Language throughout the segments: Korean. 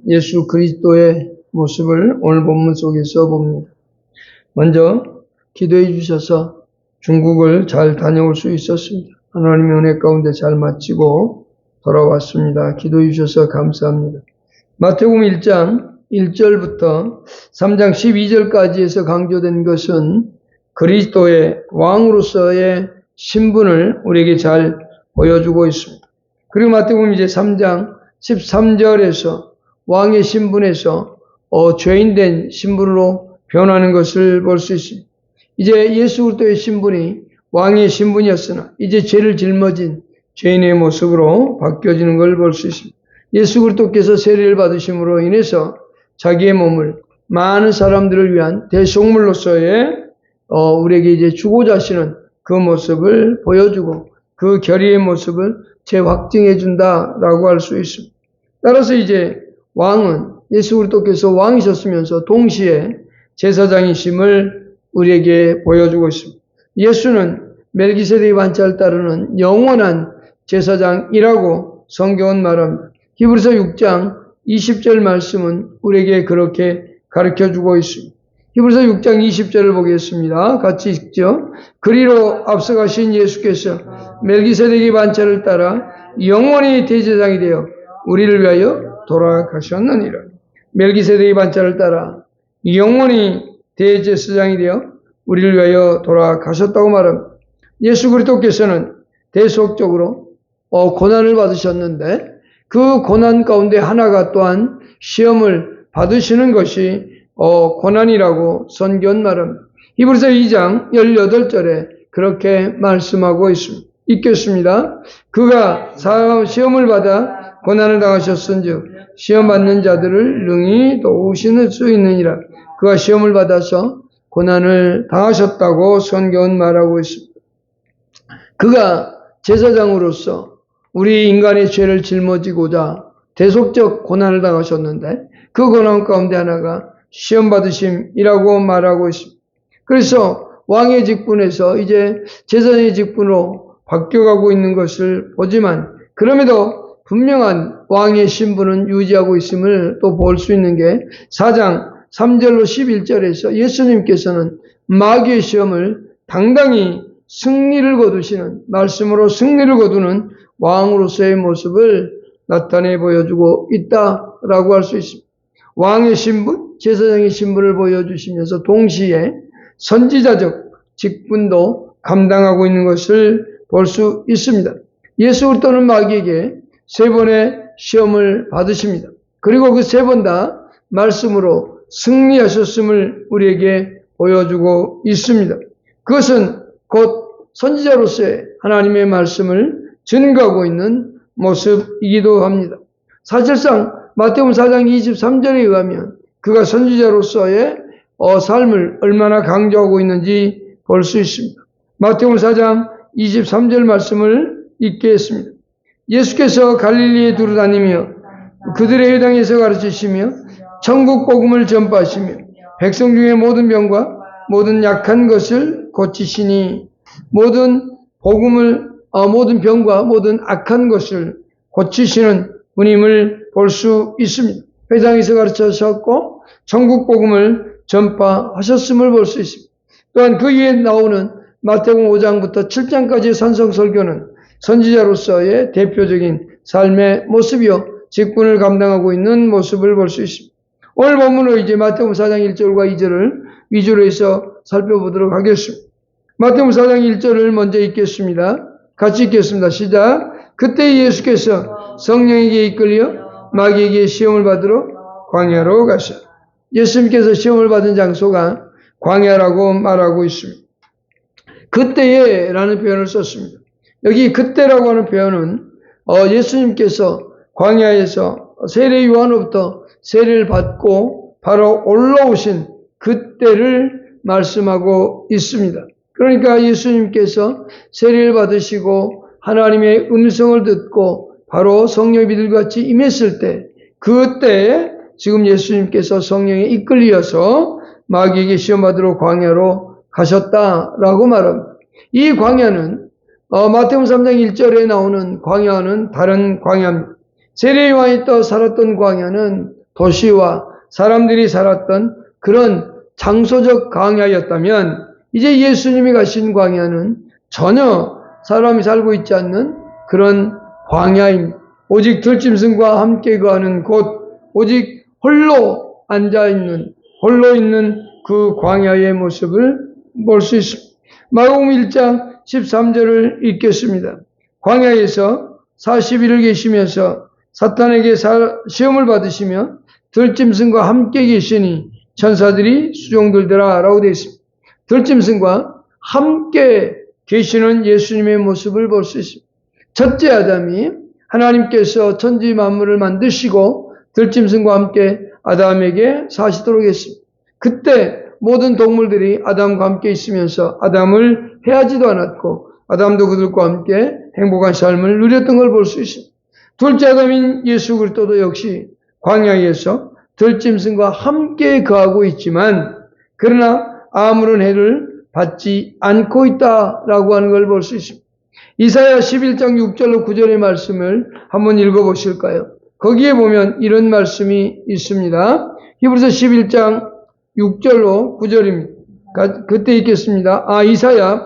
예수 그리스도의 모습을 오늘 본문 속에서 봅니다. 먼저 기도해 주셔서 중국을 잘 다녀올 수 있었습니다. 하나님의 은혜 가운데 잘 마치고 돌아왔습니다. 기도해 주셔서 감사합니다. 마태복음 1장 1절부터 3장 12절까지에서 강조된 것은 그리스도의 왕으로서의 신분을 우리에게 잘 보여주고 있습니다. 그리고 마태복음 이제 3장 13절에서 왕의 신분에서 죄인된 신분으로 변하는 것을 볼 수 있습니다. 이제 예수 그리스도의 신분이 왕의 신분이었으나 이제 죄를 짊어진 죄인의 모습으로 바뀌어지는 걸 볼 수 있습니다. 예수 그리스도께서 세례를 받으심으로 인해서 자기의 몸을 많은 사람들을 위한 대속물로서의 우리에게 이제 주고자 하시는 그 모습을 보여주고 그 결의의 모습을 재확증해 준다라고 할 수 있습니다. 따라서 이제 왕은 예수 그리스도께서 왕이셨으면서 동시에 제사장이심을 우리에게 보여주고 있습니다. 예수는 멜기세덱의 반차를 따르는 영원한 제사장이라고 성경은 말합니다. 히브리서 6장 20절 말씀은 우리에게 그렇게 가르쳐주고 있습니다. 히브리서 6장 20절을 보겠습니다. 같이 읽죠. 그리로 앞서가신 예수께서 멜기세덱의 반차를 따라 영원히 대제사장이 되어 우리를 위하여 돌아가셨느니라. 멜기세덱의 반차를 따라 영원히 대제사장이 되어 우리를 위하여 돌아가셨다고 말합니다. 예수 그리스도께서는 대속적으로 고난을 받으셨는데 그 고난 가운데 하나가 또한 시험을 받으시는 것이 고난이라고 선견 말합니다. 히브리서 2장 18절에 그렇게 말씀하고 있습니다. 읽겠습니다. 그가 시험을 받아 고난을 당하셨은즉 시험 받는 자들을 능히 도우실 수 있느니라. 그가 시험을 받아서 고난을 당하셨다고 성경은 말하고 있습니다. 그가 제사장으로서 우리 인간의 죄를 짊어지고자 대속적 고난을 당하셨는데 그 고난 가운데 하나가 시험 받으심이라고 말하고 있습니다. 그래서 왕의 직분에서 이제 제사장의 직분으로 바뀌어가고 있는 것을 보지만 그럼에도 분명한 왕의 신분은 유지하고 있음을 또 볼 수 있는 게 4장 3절로 11절에서 예수님께서는 마귀의 시험을 당당히 승리를 거두시는 말씀으로 승리를 거두는 왕으로서의 모습을 나타내 보여주고 있다라고 할 수 있습니다. 왕의 신분, 제사장의 신분을 보여주시면서 동시에 선지자적 직분도 감당하고 있는 것을 볼 수 있습니다. 예수 그리스도는 마귀에게 3번의 시험을 받으십니다. 그리고 그 3번 다 말씀으로 승리하셨음을 우리에게 보여주고 있습니다. 그것은 곧 선지자로서의 하나님의 말씀을 증거하고 있는 모습이기도 합니다. 사실상 마태복음 4장 23절에 의하면 그가 선지자로서의 삶을 얼마나 강조하고 있는지 볼 수 있습니다. 마태복음 4장 23절 말씀을 읽겠습니다. 예수께서 갈릴리에 두루 다니며 그들의 회당에서 가르치시며 천국 복음을 전파하시며 백성 중에 모든 병과 모든 약한 것을 고치시니 모든 병과 모든 악한 것을 고치시는 분임을 볼 수 있습니다. 회당에서 가르치셨고 천국 복음을 전파하셨음을 볼 수 있습니다. 또한 그 이에 나오는 마태복음 5장부터 7장까지의 산성설교는 선지자로서의 대표적인 삶의 모습이요 직분을 감당하고 있는 모습을 볼 수 있습니다. 오늘 본문으로 이제 마태복음 4장 1절과 2절을 위주로 해서 살펴보도록 하겠습니다. 마태복음 4장 1절을 먼저 읽겠습니다. 같이 읽겠습니다. 시작. 그때 예수께서 성령에게 이끌려 마귀에게 시험을 받으러 광야로 가셔. 예수님께서 시험을 받은 장소가 광야라고 말하고 있습니다. 그때에 라는 표현을 썼습니다. 여기 그때라고 하는 표현은 예수님께서 광야에서 세례 요한으로부터 세례를 받고 바로 올라오신 그때를 말씀하고 있습니다. 그러니까 예수님께서 세례를 받으시고 하나님의 음성을 듣고 바로 성령의 비들과 같이 임했을 때 그때에 지금 예수님께서 성령에 이끌려서 마귀에게 시험받으러 광야로 가셨다라고 말합니다. 이 광야는 마태복음 3장 1절에 나오는 광야는 다른 광야입니다. 세례 요한이 또 살았던 광야는 도시와 사람들이 살았던 그런 장소적 광야였다면 이제 예수님이 가신 광야는 전혀 사람이 살고 있지 않는 그런 광야입니다. 오직 들짐승과 함께 거하는 곳, 오직 홀로 앉아있는, 홀로 있는 그 광야의 모습을 볼 수 있습니다. 마가복음 1장 13절을 읽겠습니다. 광야에서 40일을 계시면서 사탄에게 시험을 받으시며 들짐승과 함께 계시니 천사들이 수종들더라 라고 되어 있습니다. 들짐승과 함께 계시는 예수님의 모습을 볼 수 있습니다. 첫째 아담이 하나님께서 천지 만물을 만드시고 들짐승과 함께 아담에게 사시도록 했습니다. 그때 모든 동물들이 아담과 함께 있으면서 아담을 해하지도 않았고 아담도 그들과 함께 행복한 삶을 누렸던 걸 볼 수 있습니다. 둘째 아담인 예수 그리스도도 역시 광야에서 들짐승과 함께 거하고 있지만 그러나 아무런 해를 받지 않고 있다라고 하는 걸 볼 수 있습니다. 이사야 11장 6절로 9절의 말씀을 한번 읽어보실까요? 거기에 보면 이런 말씀이 있습니다. 히브리서 11장 6절로 9절입니다. 그때 읽겠습니다. 이사야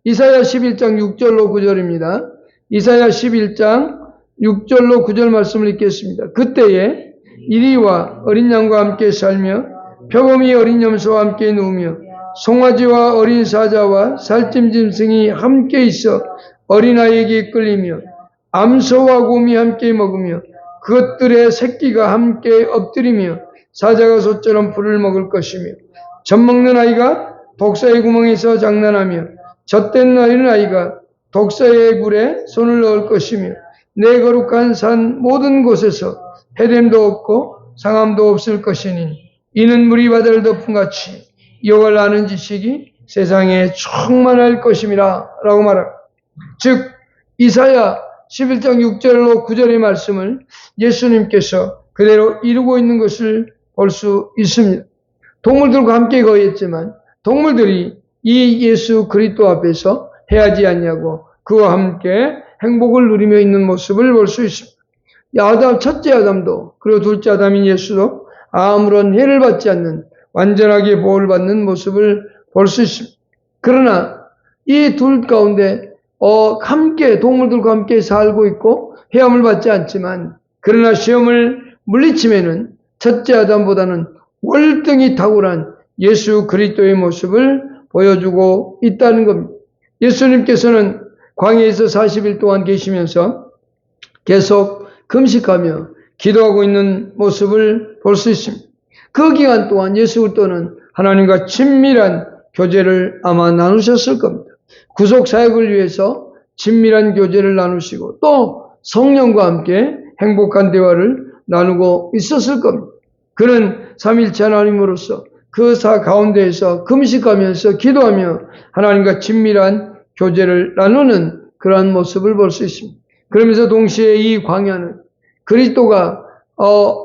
11장 6절로 9절입니다. 이사야 11장 6절로 9절 말씀을 읽겠습니다. 그때에 이리와 어린 양과 함께 살며 표범이 어린 염소와 함께 누우며 송아지와 어린 사자와 살찜짐승이 함께 있어 어린아이에게 끌리며 암소와 곰이 함께 먹으며 그것들의 새끼가 함께 엎드리며 사자가 소처럼 풀을 먹을 것이며 젖먹는 아이가 독사의 구멍에서 장난하며 젖된 어린아이가 독사의 굴에 손을 넣을 것이며 내 거룩한 산 모든 곳에서 해됨도 없고 상함도 없을 것이니 이는 물이 바다를 덮음같이 여호와를 아는 지식이 세상에 충만할 것임이라 라고 말합니다. 즉 이사야 11장 6절로 9절의 말씀을 예수님께서 그대로 이루고 있는 것을 볼 수 있습니다. 동물들과 함께 거했지만 동물들이 이 예수 그리스도 앞에서 해하지 않냐고 그와 함께 행복을 누리며 있는 모습을 볼 수 있습니다. 첫째 아담도 그리고 둘째 아담인 예수도 아무런 해를 받지 않는 완전하게 보호를 받는 모습을 볼 수 있습니다. 그러나 이 둘 가운데 함께 동물들과 함께 살고 있고 해함을 받지 않지만 그러나 시험을 물리치면은 첫째 아담보다는 월등히 탁월한 예수 그리스도의 모습을 보여주고 있다는 겁니다. 예수님께서는 광야에서 40일 동안 계시면서 계속 금식하며 기도하고 있는 모습을 볼 수 있습니다. 그 기간 동안 예수 그리스도는 하나님과 친밀한 교제를 아마 나누셨을 겁니다. 구속 사역을 위해서 친밀한 교제를 나누시고 또 성령과 함께 행복한 대화를 나누고 있었을 겁니다. 그는 삼일체 하나님으로서 그 가운데에서 금식하면서 기도하며 하나님과 친밀한 교제를 나누는 그러한 모습을 볼 수 있습니다. 그러면서 동시에 이 광야는 그리스도가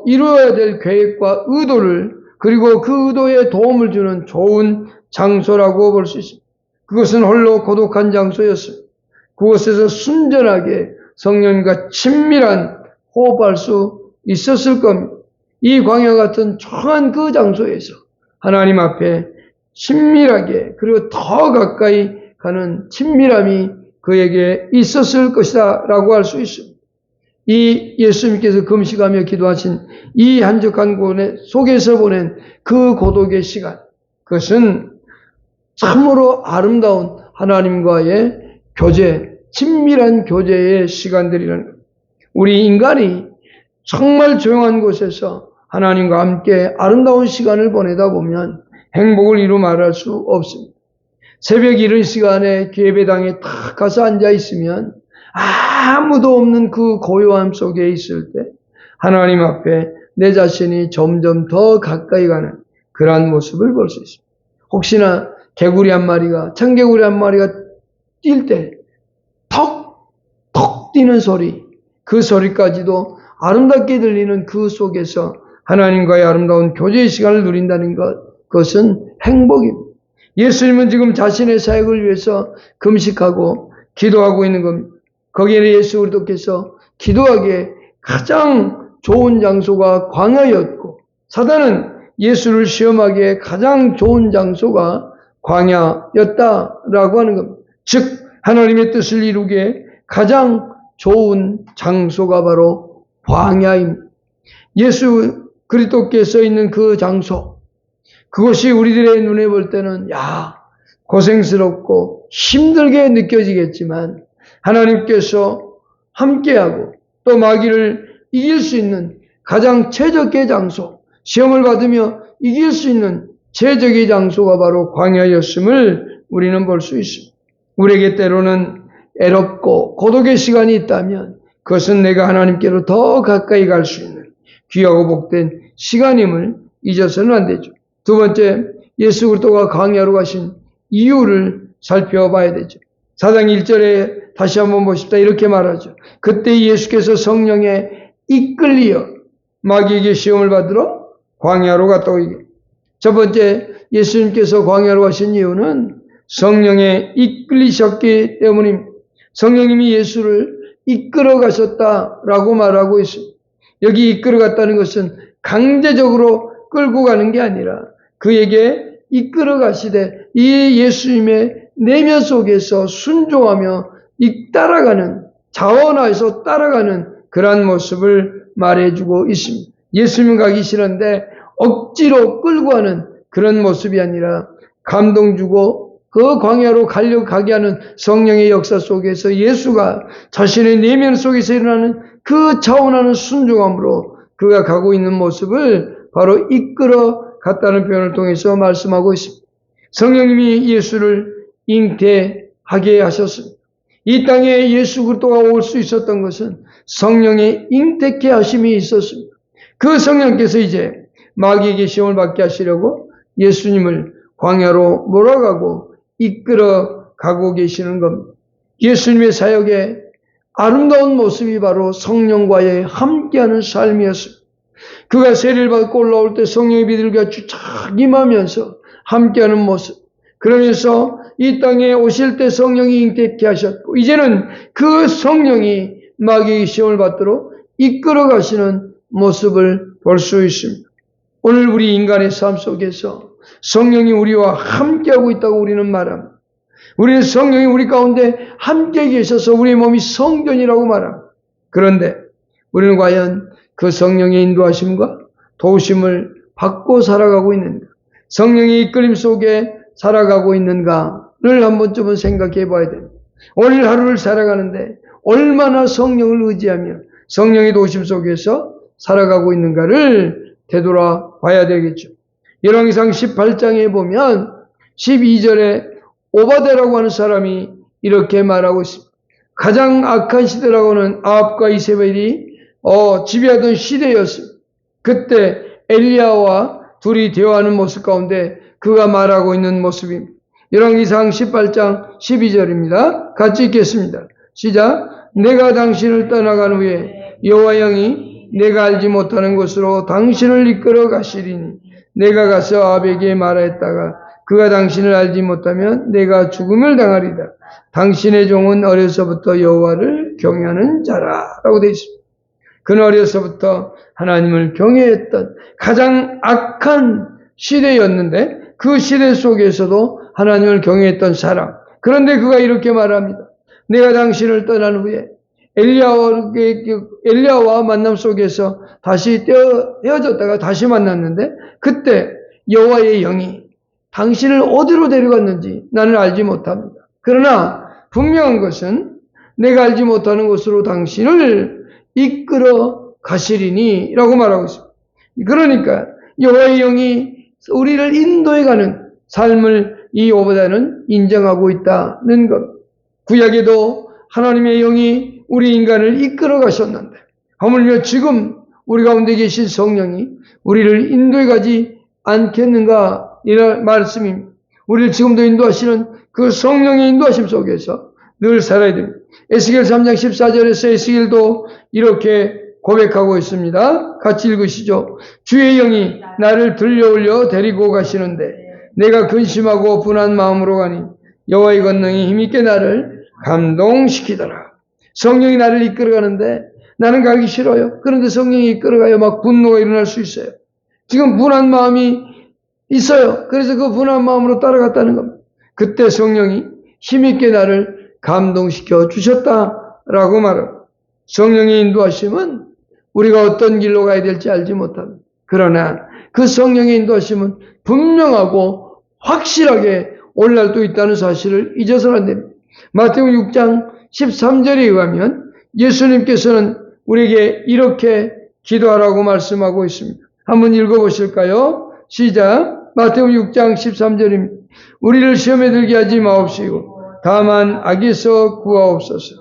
이루어야 될 계획과 의도를 그리고 그 의도에 도움을 주는 좋은 장소라고 볼 수 있습니다. 그것은 홀로 고독한 장소였습니다. 그곳에서 순전하게 성령과 친밀한 호흡할 수 있었을 겁니다. 이 광야 같은 초한 그 장소에서 하나님 앞에 친밀하게 그리고 더 가까이 가는 친밀함이 그에게 있었을 것이다 라고 할 수 있습니다. 이 예수님께서 금식하며 기도하신 이 한적한 곳 속에서 보낸 그 고독의 시간, 그것은 참으로 아름다운 하나님과의 교제, 친밀한 교제의 시간들이라는 겁니다. 우리 인간이 정말 조용한 곳에서 하나님과 함께 아름다운 시간을 보내다 보면 행복을 이루 말할 수 없습니다. 새벽 이른 시간에 예배당에 탁 가서 앉아 있으면 아무도 없는 그 고요함 속에 있을 때 하나님 앞에 내 자신이 점점 더 가까이 가는 그러한 모습을 볼 수 있습니다. 혹시나 개구리 한 마리가 청개구리 한 마리가 뛸 때 톡톡 뛰는 소리, 그 소리까지도 아름답게 들리는 그 속에서 하나님과의 아름다운 교제의 시간을 누린다는 그것은 행복입니다. 예수님은 지금 자신의 사역을 위해서 금식하고 기도하고 있는 겁니다. 거기에는 예수 그리스도께서 기도하게 가장 좋은 장소가 광야였고, 사단은 예수를 시험하기에 가장 좋은 장소가 광야였다라고 하는 겁니다. 즉 하나님의 뜻을 이루기에 가장 좋은 장소가 바로 광야입니다. 예수 그리스도께서 있는 그 장소, 그것이 우리들의 눈에 볼 때는 고생스럽고 힘들게 느껴지겠지만 하나님께서 함께하고 또 마귀를 이길 수 있는 가장 최적의 장소, 시험을 받으며 이길 수 있는 최적의 장소가 바로 광야였음을 우리는 볼 수 있습니다. 우리에게 때로는 애롭고 고독의 시간이 있다면 그것은 내가 하나님께로 더 가까이 갈 수 있는 귀하고 복된 시간임을 잊어서는 안 되죠. 두 번째, 예수 그리스도가 광야로 가신 이유를 살펴봐야 되죠. 4장 1절에 다시 한번 보십시다. 이렇게 말하죠. 그때 예수께서 성령에 이끌리어 마귀에게 시험을 받으러 광야로 갔다 오게. 첫 번째, 예수님께서 광야로 가신 이유는 성령에 이끌리셨기 때문입니다. 성령님이 예수를 이끌어 가셨다라고 말하고 있습니다. 여기 이끌어 갔다는 것은 강제적으로 끌고 가는 게 아니라 그에게 이끌어 가시되 이 예수님의 내면 속에서 순종하며 따라가는, 자원하여서 따라가는 그러한 모습을 말해주고 있습니다. 예수님 가기 싫은데 억지로 끌고 가는 그런 모습이 아니라 감동 주고 그 광야로 가게 하는 성령의 역사 속에서 예수가 자신의 내면 속에서 일어나는 그 자원하는 순종함으로 그가 가고 있는 모습을 바로 이끌어 갔다는 표현을 통해서 말씀하고 있습니다. 성령님이 예수를 잉태하게 하셨습니다. 이 땅에 예수 그리스도가 올 수 있었던 것은 성령의 잉태케 하심이 있었습니다. 그 성령께서 이제 마귀에게 시험을 받게 하시려고 예수님을 광야로 몰아가고 이끌어 가고 계시는 겁니다. 예수님의 사역의 아름다운 모습이 바로 성령과의 함께하는 삶이었습니다. 그가 세례를 받고 올라올 때 성령의 비둘기가 쫙 임하면서 함께하는 모습. 그러면서 이 땅에 오실 때 성령이 잉태케 하셨고 이제는 그 성령이 마귀의 시험을 받도록 이끌어 가시는 모습을 볼 수 있습니다. 오늘 우리 인간의 삶 속에서 성령이 우리와 함께하고 있다고 우리는 말합니다. 우리는 성령이 우리 가운데 함께 계셔서 우리 몸이 성전이라고 말합니다. 그런데 우리는 과연 그 성령의 인도하심과 도우심을 받고 살아가고 있는가? 성령의 이끌림 속에 살아가고 있는가를 한 번쯤은 생각해 봐야 됩니다. 오늘 하루를 살아가는데 얼마나 성령을 의지하며 성령의 도우심 속에서 살아가고 있는가를 되돌아봐야 되겠죠. 열왕기상 18장에 보면 12절에 오바댜라고 하는 사람이 이렇게 말하고 있습니다. 가장 악한 시대라고는 아합과 이세벨이 지배하던 시대였습니다. 그때 엘리야와 둘이 대화하는 모습 가운데 그가 말하고 있는 모습입니다. 열왕기상 18장 12절입니다. 같이 읽겠습니다. 시작. 내가 당신을 떠나간 후에 여호와 영이 내가 알지 못하는 곳으로 당신을 이끌어 가시리니 내가 가서 아합에게 말하였다가 그가 당신을 알지 못하면 내가 죽음을 당하리다. 당신의 종은 어려서부터 여호와를 경외하는 자라 라고 되어 있습니다. 그는 어려서부터 하나님을 경외했던 가장 악한 시대였는데 그 시대 속에서도 하나님을 경외했던 사람. 그런데 그가 이렇게 말합니다. 내가 당신을 떠난 후에 엘리야와 만남 속에서 다시 헤어졌다가 다시 만났는데 그때 여호와의 영이 당신을 어디로 데려갔는지 나는 알지 못합니다. 그러나 분명한 것은 내가 알지 못하는 곳으로 당신을 이끌어 가시리니 라고 말하고 있습니다. 그러니까 여호와의 영이 우리를 인도해가는 삶을 이 오바댜는 인정하고 있다는 것. 구약에도 하나님의 영이 우리 인간을 이끌어 가셨는데 하물며 지금 우리 가운데 계신 성령이 우리를 인도해가지 않겠는가 이런 말씀입니다. 우리를 지금도 인도하시는 그 성령의 인도하심 속에서 늘 살아야 됩니다. 에스겔 3장 14절에서 에스겔도 이렇게 고백하고 있습니다. 같이 읽으시죠. 주의 영이 나를 들려올려 데리고 가시는데 내가 근심하고 분한 마음으로 가니 여호와의 권능이 힘있게 나를 감동시키더라. 성령이 나를 이끌어가는데 나는 가기 싫어요. 그런데 성령이 이끌어가요. 막 분노가 일어날 수 있어요. 지금 분한 마음이 있어요. 그래서 그 분한 마음으로 따라갔다는 겁니다. 그때 성령이 힘있게 나를 감동시켜 주셨다라고 말합니다. 성령의 인도하심은 우리가 어떤 길로 가야 될지 알지 못합니다. 그러나 그 성령의 인도하심은 분명하고 확실하게 올 날도 있다는 사실을 잊어서는 안 됩니다. 마태복음 6장 13절에 의하면 예수님께서는 우리에게 이렇게 기도하라고 말씀하고 있습니다. 한번 읽어보실까요? 시작. 마태복음 6장 13절입니다. 우리를 시험에 들게 하지 마옵시고 다만 악에서 구하옵소서.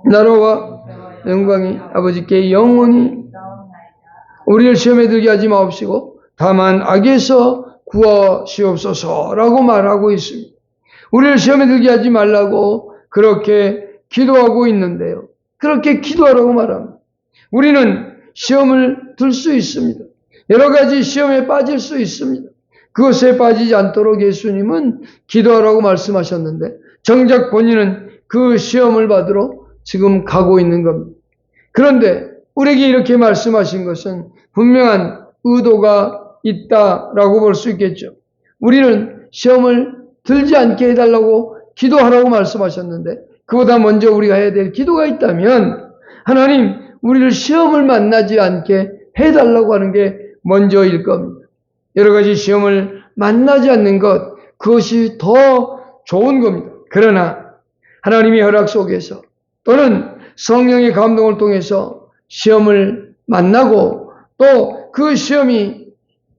나라와 영광이 아버지께 영원히 우리를 시험에 들게 하지 마옵시고 다만 악에서 구하시옵소서라고 말하고 있습니다. 우리를 시험에 들게 하지 말라고 그렇게 기도하고 있는데요. 그렇게 기도하라고 말합니다. 우리는 시험을 들 수 있습니다. 여러 가지 시험에 빠질 수 있습니다. 그것에 빠지지 않도록 예수님은 기도하라고 말씀하셨는데 정작 본인은 그 시험을 받으러 지금 가고 있는 겁니다. 그런데 우리에게 이렇게 말씀하신 것은 분명한 의도가 있다라고 볼 수 있겠죠. 우리는 시험을 들지 않게 해달라고 기도하라고 말씀하셨는데 그보다 먼저 우리가 해야 될 기도가 있다면 하나님 우리를 시험을 만나지 않게 해달라고 하는 게 먼저일 겁니다. 여러 가지 시험을 만나지 않는 것 그것이 더 좋은 겁니다. 그러나 하나님의 허락 속에서 또는 성령의 감동을 통해서 시험을 만나고 또 그 시험이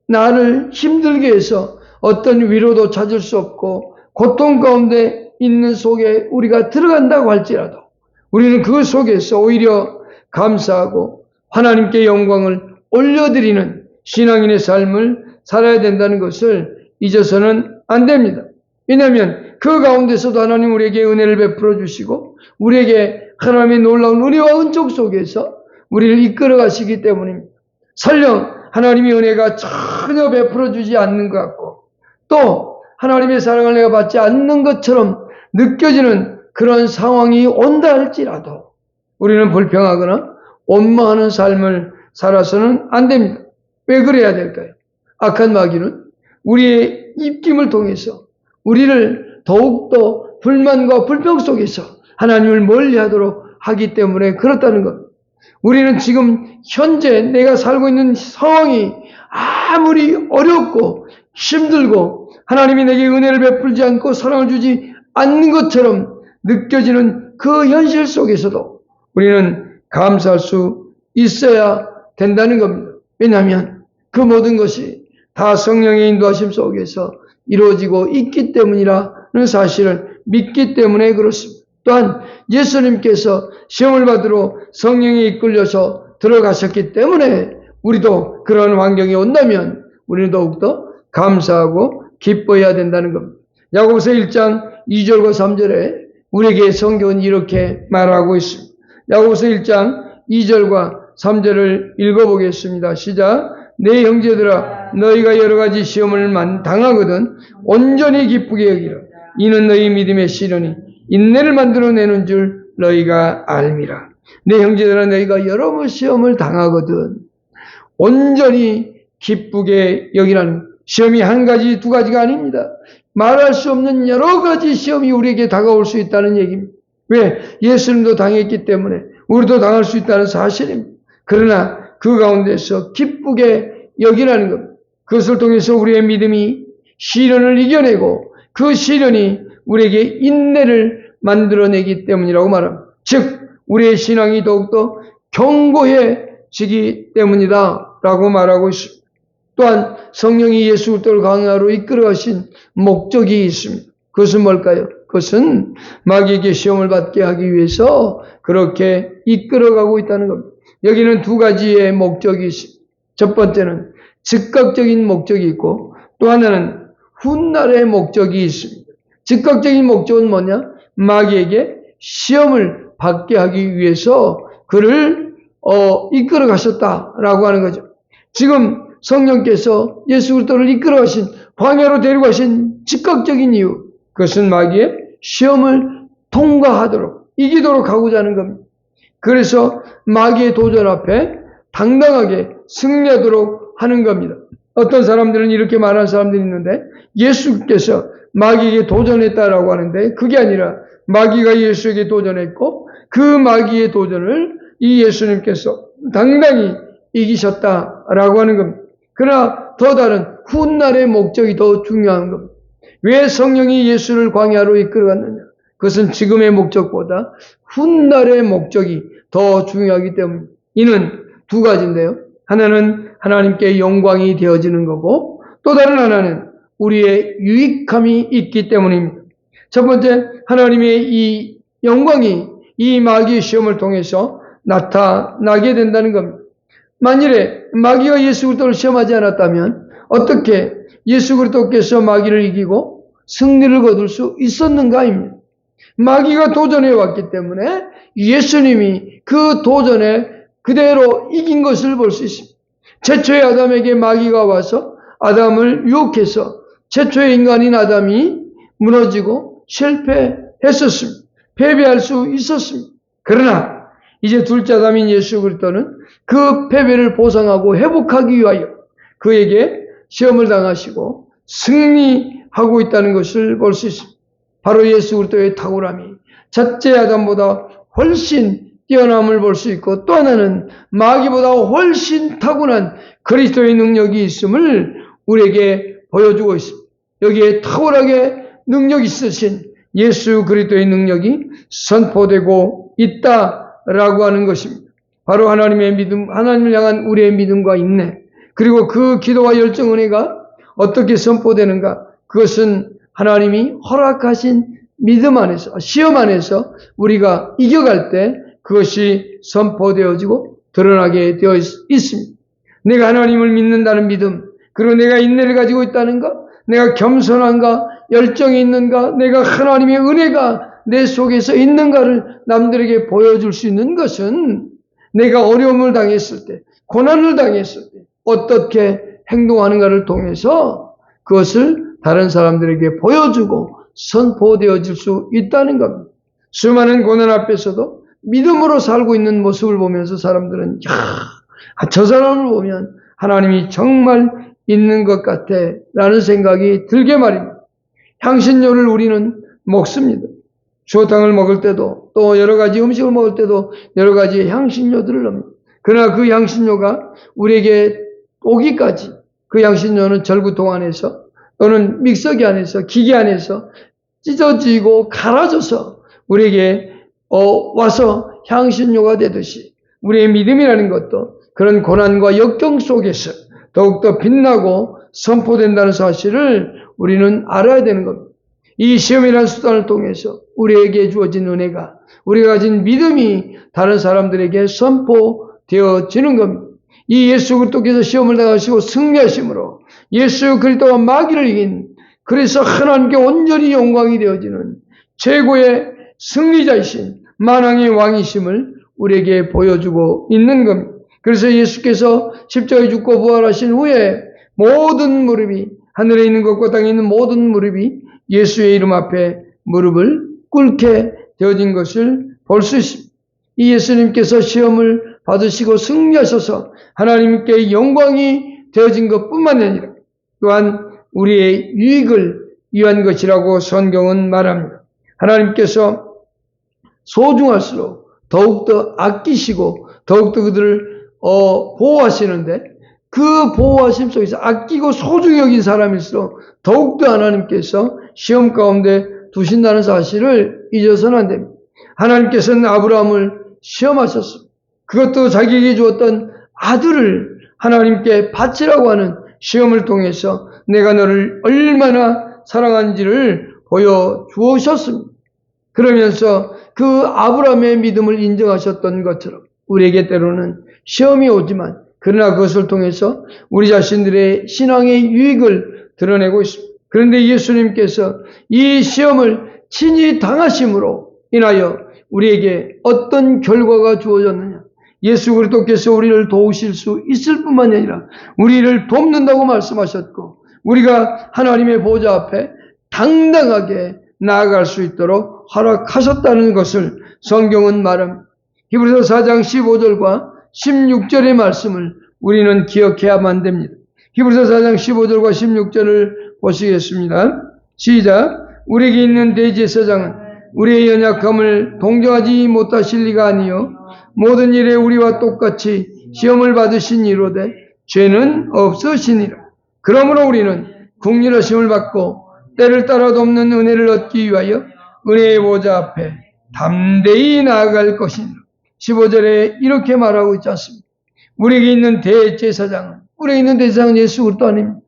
나를 힘들게 해서 어떤 위로도 찾을 수 없고 고통 가운데 있는 속에 우리가 들어간다고 할지라도 우리는 그 속에서 오히려 감사하고 하나님께 영광을 올려드리는 신앙인의 삶을 살아야 된다는 것을 잊어서는 안 됩니다. 왜냐하면 그 가운데서도 하나님 우리에게 은혜를 베풀어 주시고 우리에게 하나님의 놀라운 은혜와 은총 속에서 우리를 이끌어 가시기 때문입니다. 설령 하나님의 은혜가 전혀 베풀어 주지 않는 것 같고 또 하나님의 사랑을 내가 받지 않는 것처럼 느껴지는 그런 상황이 온다 할지라도 우리는 불평하거나 원망하는 삶을 살아서는 안 됩니다. 왜 그래야 될까요? 악한 마귀는 우리의 입김을 통해서 우리를 더욱더 불만과 불평 속에서 하나님을 멀리하도록 하기 때문에 그렇다는 것. 우리는 지금 현재 내가 살고 있는 상황이 아무리 어렵고 힘들고 하나님이 내게 은혜를 베풀지 않고 사랑을 주지 않는 것처럼 느껴지는 그 현실 속에서도 우리는 감사할 수 있어야 된다는 겁니다. 왜냐하면 그 모든 것이 다 성령의 인도하심 속에서 이루어지고 있기 때문이라는 사실을 믿기 때문에 그렇습니다. 또한 예수님께서 시험을 받으러 성령에 이끌려서 들어가셨기 때문에 우리도 그런 환경이 온다면 우리는 더욱더 감사하고 기뻐해야 된다는 겁니다. 야고보서 1장 2절과 3절에 우리에게 성경은 이렇게 말하고 있습니다. 야고보서 1장 2절과 3절을 읽어보겠습니다. 시작. 내 형제들아 너희가 여러 가지 시험을 당하거든 온전히 기쁘게 여기라. 이는 너희 믿음의 시련이 인내를 만들어내는 줄 너희가 알미라. 내 형제들아 너희가 여러 번 시험을 당하거든 온전히 기쁘게 여기라는 시험이 한 가지 두 가지가 아닙니다. 말할 수 없는 여러 가지 시험이 우리에게 다가올 수 있다는 얘기입니다. 왜? 예수님도 당했기 때문에 우리도 당할 수 있다는 사실입니다. 그러나 그 가운데서 기쁘게 여기라는 겁니다. 그것을 통해서 우리의 믿음이 시련을 이겨내고 그 시련이 우리에게 인내를 만들어내기 때문이라고 말합니다. 즉 우리의 신앙이 더욱더 견고해지기 때문이다 라고 말하고 있습니다. 또한 성령이 예수 그리스도를 강하로 이끌어가신 목적이 있습니다. 그것은 뭘까요? 그것은 마귀에게 시험을 받게 하기 위해서 그렇게 이끌어가고 있다는 겁니다. 여기는 두 가지의 목적이 있습니다. 첫 번째는 즉각적인 목적이 있고 또 하나는 훗날의 목적이 있습니다. 즉각적인 목적은 뭐냐? 마귀에게 시험을 받게 하기 위해서 그를 이끌어 가셨다라고 하는 거죠. 지금 성령께서 예수 그리스도를 이끌어 가신 광야로 데리고 가신 즉각적인 이유 그것은 마귀의 시험을 통과하도록 이기도록 하고자 하는 겁니다. 그래서 마귀의 도전 앞에 당당하게 승리하도록 하는 겁니다. 어떤 사람들은 이렇게 말하는 사람들이 있는데 예수께서 마귀에게 도전했다라고 하는데 그게 아니라 마귀가 예수에게 도전했고 그 마귀의 도전을 이 예수님께서 당당히 이기셨다라고 하는 겁니다. 그러나 더 다른 훗날의 목적이 더 중요한 겁니다. 왜 성령이 예수를 광야로 이끌어갔느냐? 그것은 지금의 목적보다 훗날의 목적이 더 중요하기 때문입니다. 이는 두 가지인데요. 하나는 하나님께 영광이 되어지는 거고 또 다른 하나는 우리의 유익함이 있기 때문입니다. 첫 번째, 하나님의 이 영광이 이 마귀의 시험을 통해서 나타나게 된다는 겁니다. 만일에 마귀가 예수 그리스도를 시험하지 않았다면 어떻게 예수 그리스도께서 마귀를 이기고 승리를 거둘 수 있었는가입니다. 마귀가 도전해 왔기 때문에 예수님이 그 도전에 그대로 이긴 것을 볼 수 있습니다. 최초의 아담에게 마귀가 와서 아담을 유혹해서 최초의 인간인 아담이 무너지고 실패했었습니다. 패배할 수 있었습니다. 그러나 이제 둘째 아담인 예수 그리스도는 그 패배를 보상하고 회복하기 위하여 그에게 시험을 당하시고 승리하고 있다는 것을 볼 수 있습니다. 바로 예수 그리스도의 탁월함이 첫째 아담보다 훨씬 뛰어남을 볼 수 있고 또 하나는 마귀보다 훨씬 타고난 그리스도의 능력이 있음을 우리에게 보여주고 있습니다. 여기에 탁월하게 능력 있으신 예수 그리스도의 능력이 선포되고 있다라고 하는 것입니다. 바로 하나님의 믿음, 하나님을 향한 우리의 믿음과 인내, 그리고 그 기도와 열정 은혜가 어떻게 선포되는가? 그것은 하나님이 허락하신 믿음 안에서, 시험 안에서 우리가 이겨갈 때 그것이 선포되어지고 드러나게 되어 있습니다. 내가 하나님을 믿는다는 믿음, 그리고 내가 인내를 가지고 있다는가, 내가 겸손한가, 열정이 있는가, 내가 하나님의 은혜가 내 속에서 있는가를 남들에게 보여줄 수 있는 것은 내가 어려움을 당했을 때, 고난을 당했을 때 어떻게 행동하는가를 통해서 그것을 다른 사람들에게 보여주고 선포되어질 수 있다는 겁니다. 수많은 고난 앞에서도 믿음으로 살고 있는 모습을 보면서 사람들은 저 사람을 보면 하나님이 정말 있는 것 같아 라는 생각이 들게 말입니다. 향신료를 우리는 먹습니다. 추어탕을 먹을 때도 또 여러 가지 음식을 먹을 때도 여러 가지 향신료들을 넣습니다. 그러나 그 향신료가 우리에게 오기까지 그 향신료는 절구통 안에서 또는 믹서기 안에서 기계 안에서 찢어지고 갈아져서 우리에게 와서 향신료가 되듯이 우리의 믿음이라는 것도 그런 고난과 역경 속에서 더욱더 빛나고 선포된다는 사실을 우리는 알아야 되는 겁니다. 이 시험이라는 수단을 통해서 우리에게 주어진 은혜가 우리가 가진 믿음이 다른 사람들에게 선포되어지는 겁니다. 이 예수 그리스도께서 시험을 당하시고 승리하심으로 예수 그리스도와 마귀를 이긴 그래서 하나님께 온전히 영광이 되어지는 최고의 승리자이신 만왕의 왕이심을 우리에게 보여주고 있는 겁니다. 그래서 예수께서 십자가에 죽고 부활하신 후에 모든 무릎이 하늘에 있는 것과 땅에 있는 모든 무릎이 예수의 이름 앞에 무릎을 꿇게 되어진 것을 볼 수 있습니다. 이 예수님께서 시험을 받으시고 승리하셔서 하나님께 영광이 되어진 것뿐만 아니라 또한 우리의 유익을 위한 것이라고 성경은 말합니다. 하나님께서 소중할수록 더욱더 아끼시고 더욱더 그들을 보호하시는데 그 보호하심 속에서 아끼고 소중히 여긴 사람일수록 더욱더 하나님께서 시험 가운데 두신다는 사실을 잊어서는 안 됩니다. 하나님께서는 아브라함을 시험하셨습니다. 그것도 자기에게 주었던 아들을 하나님께 바치라고 하는 시험을 통해서 내가 너를 얼마나 사랑하는지를 보여주셨습니다. 그러면서 그 아브라함의 믿음을 인정하셨던 것처럼 우리에게 때로는 시험이 오지만 그러나 그것을 통해서 우리 자신들의 신앙의 유익을 드러내고 있습니다. 그런데 예수님께서 이 시험을 친히 당하심으로 인하여 우리에게 어떤 결과가 주어졌느냐? 예수 그리스도께서 우리를 도우실 수 있을 뿐만이 아니라 우리를 돕는다고 말씀하셨고 우리가 하나님의 보좌 앞에 당당하게 나아갈 수 있도록 허락하셨다는 것을 성경은 말합니다. 히브리서 4장 15절과 16절의 말씀을 우리는 기억해야만 됩니다. 히브리서 4장 15절과 16절을 보시겠습니다. 시작. 우리에게 있는 대제사장은 우리의 연약함을 동정하지 못하실 리가 아니요 모든 일에 우리와 똑같이 시험을 받으신 이로되 죄는 없으시니라. 그러므로 우리는 긍휼하심을 받고 때를 따라 돕는 은혜를 얻기 위하여 은혜의 보좌 앞에 담대히 나아갈 것이니라. 15절에 이렇게 말하고 있지 않습니까? 우리에게 있는 대제사장은 예수 그리스도 아닙니다.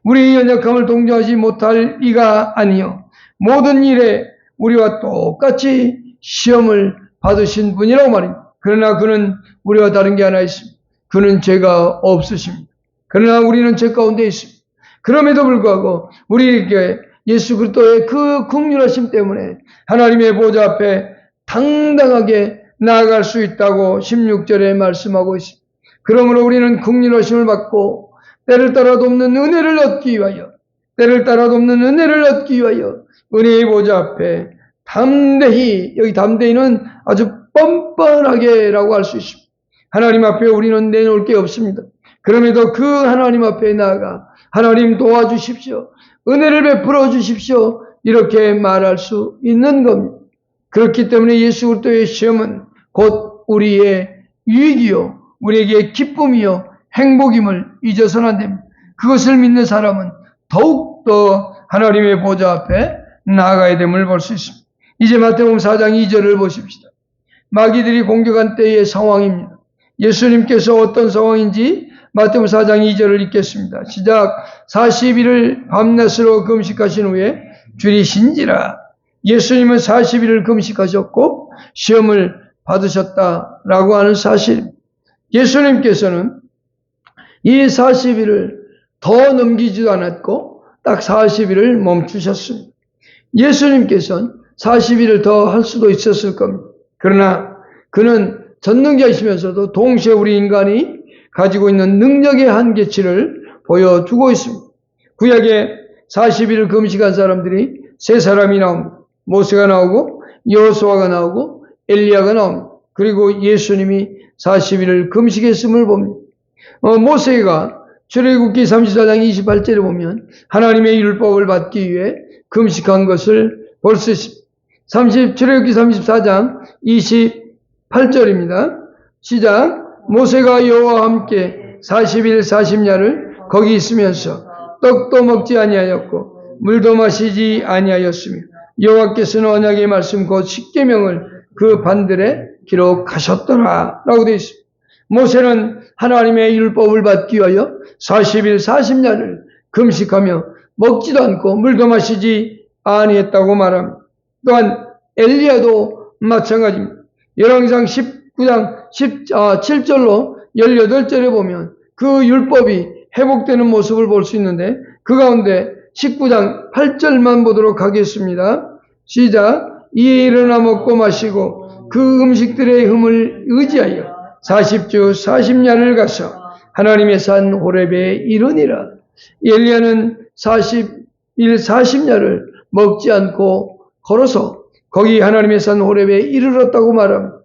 우리의 연약함을 동정하지 못할 이가 아니요 모든 일에 우리와 똑같이 시험을 받으신 분이라고 말입니다. 그러나 그는 우리와 다른 게 하나 있습니다. 그는 죄가 없으십니다. 그러나 우리는 죄 가운데 있습니다. 그럼에도 불구하고 우리에게 예수 그리스도의 그 긍휼하심 때문에 하나님의 보좌 앞에 당당하게 나아갈 수 있다고 16절에 말씀하고 있습니다. 그러므로 우리는 긍휼하심을 받고 때를 따라 돕는 은혜를 얻기 위하여 은혜의 보좌 앞에 담대히, 여기 담대히는 아주 뻔뻔하게라고 할 수 있습니다. 하나님 앞에 우리는 내놓을 게 없습니다. 그럼에도 그 하나님 앞에 나아가 하나님 도와주십시오. 은혜를 베풀어 주십시오. 이렇게 말할 수 있는 겁니다. 그렇기 때문에 예수 그리스도의 시험은 곧 우리의 유익이요 우리에게 기쁨이요 행복임을 잊어서는 안 됩니다. 그것을 믿는 사람은 더욱더 하나님의 보좌 앞에 나아가야 됨을 볼 수 있습니다. 이제 마태복음 4장 2절을 보십시다. 마귀들이 공격한 때의 상황입니다. 예수님께서 어떤 상황인지 마태복음 4장 2절을 읽겠습니다. 시작. 40일을 밤낮으로 금식하신 후에 줄이신지라. 예수님은 40일을 금식하셨고 시험을 받으셨다라고 하는 사실. 예수님께서는 이 40일을 더 넘기지도 않았고 딱 40일을 멈추셨습니다. 예수님께서는 40일을 더 할 수도 있었을 겁니다. 그러나 그는 전능자이시면서도 동시에 우리 인간이 가지고 있는 능력의 한계치를 보여주고 있습니다. 구약에 40일을 금식한 사람들이 세 사람이 나옵니다. 모세가 나오고 여호수아가 나오고 엘리야가 나옵니다. 그리고 예수님이 40일을 금식했음을 봅니다. 모세가 출애굽기 34장 28절에 보면 하나님의 율법을 받기 위해 금식한 것을 볼 수 있습니다. 출애굽기 34장 28절입니다. 시작. 모세가 여호와와 함께 40일 40야를 거기 있으면서 떡도 먹지 아니하였고 물도 마시지 아니하였으며 여호와께서는 언약의 말씀 곧 십계명을 그 반들에 기록하셨더라 라고 되어 있습니다. 모세는 하나님의 율법을 받기 위하여 40일 40야를 금식하며 먹지도 않고 물도 마시지 아니했다고 말합니다. 또한 엘리야도 마찬가지입니다. 열왕기상 19장 7절로 18절에 보면 그 율법이 회복되는 모습을 볼 수 있는데 그 가운데 19장 8절만 보도록 하겠습니다. 시작. 이에 일어나 먹고 마시고 그 음식들의 흠을 의지하여 40주 40야를 가서 하나님의 산 호렙에 이르니라. 엘리야는 40일 40야를 먹지 않고 걸어서 거기 하나님의 산 호렙에 이르렀다고 말합니다.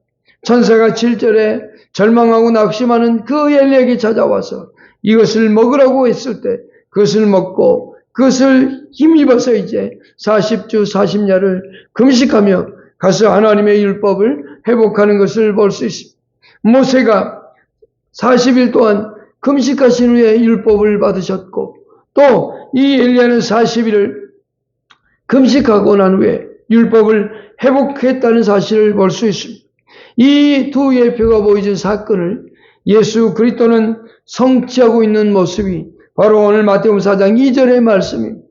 천사가 7절에 절망하고 낙심하는 그 엘리야에게 찾아와서 이것을 먹으라고 했을 때 그것을 먹고 그것을 힘입어서 이제 40주 40야를 금식하며 가서 하나님의 율법을 회복하는 것을 볼 수 있습니다. 모세가 40일 동안 금식하신 후에 율법을 받으셨고 또 이 엘리야는 40일을 금식하고 난 후에 율법을 회복했다는 사실을 볼 수 있습니다. 이 두 예표가 보여진 사건을 예수 그리스도는 성취하고 있는 모습이 바로 오늘 마태복음 4장 2절의 말씀입니다.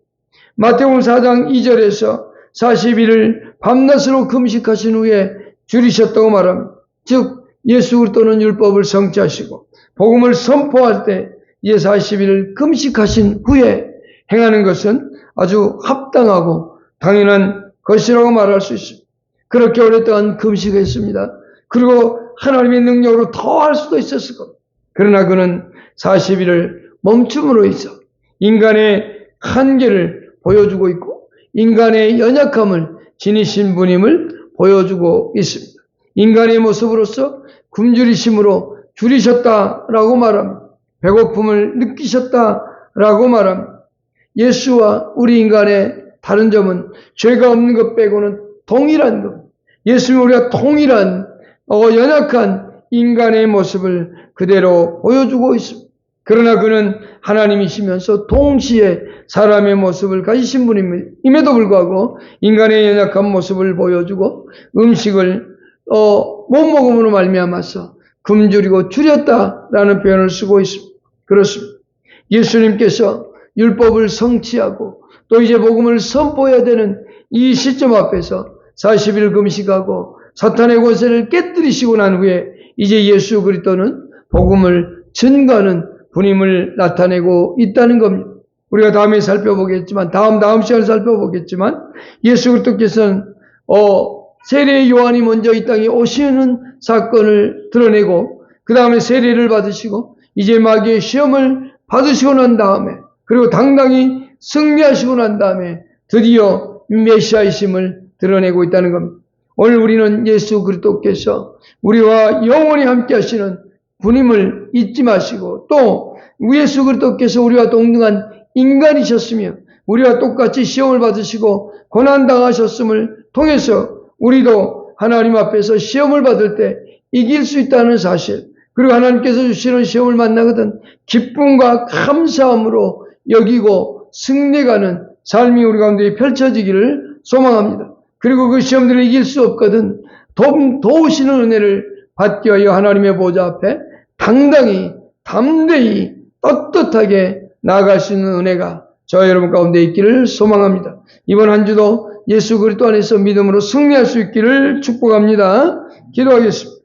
마태복음 4장 2절에서 40일을 밤낮으로 금식하신 후에 줄이셨다고 말합니다. 즉 예수 그리스도는 율법을 성취하시고 복음을 선포할 때 이 40일을 금식하신 후에 행하는 것은 아주 합당하고 당연한 것이라고 말할 수 있습니다. 그렇게 오랫동안 금식했습니다. 그리고 하나님의 능력으로 더 할 수도 있었을 겁니다. 그러나 그는 40일을 멈춤으로 해서 인간의 한계를 보여주고 있고 인간의 연약함을 지니신 분임을 보여주고 있습니다. 인간의 모습으로서 굶주리심으로 줄이셨다라고 말합니다. 배고픔을 느끼셨다라고 말합니다. 예수와 우리 인간의 다른 점은 죄가 없는 것 빼고는 동일한 것. 예수는 우리가 동일한 연약한 인간의 모습을 그대로 보여주고 있습니다. 그러나 그는 하나님이시면서 동시에 사람의 모습을 가지신 분임에도 불구하고 인간의 연약한 모습을 보여주고 음식을 못 먹음으로 말미암아서 굶주리고 줄였다라는 표현을 쓰고 있습니다. 그렇습니다. 예수님께서 율법을 성취하고 또 이제 복음을 선포해야 되는 이 시점 앞에서 40일 금식하고 사탄의 권세를 깨뜨리시고 난 후에 이제 예수 그리스도는 복음을 전가하는 분임을 나타내고 있다는 겁니다. 우리가 다음에 살펴보겠지만 다음 시간에 살펴보겠지만 예수 그리스도께서는 세례 요한이 먼저 이 땅에 오시는 사건을 드러내고 그 다음에 세례를 받으시고 이제 마귀의 시험을 받으시고 난 다음에 그리고 당당히 승리하시고 난 다음에 드디어 메시아이심을 드러내고 있다는 겁니다. 오늘 우리는 예수 그리스도께서 우리와 영원히 함께 하시는 분임을 잊지 마시고 또 예수 그리스도께서 우리와 동등한 인간이셨으며 우리와 똑같이 시험을 받으시고 고난당하셨음을 통해서 우리도 하나님 앞에서 시험을 받을 때 이길 수 있다는 사실 그리고 하나님께서 주시는 시험을 만나거든 기쁨과 감사함으로 여기고 승리가는 삶이 우리 가운데 펼쳐지기를 소망합니다. 그리고 그 시험들을 이길 수 없거든 도우시는 은혜를 받기 위하여 하나님의 보좌 앞에 당당히 담대히 떳떳하게 나아갈 수 있는 은혜가 저와 여러분 가운데 있기를 소망합니다. 이번 한 주도 예수 그리스도 안에서 믿음으로 승리할 수 있기를 축복합니다. 기도하겠습니다.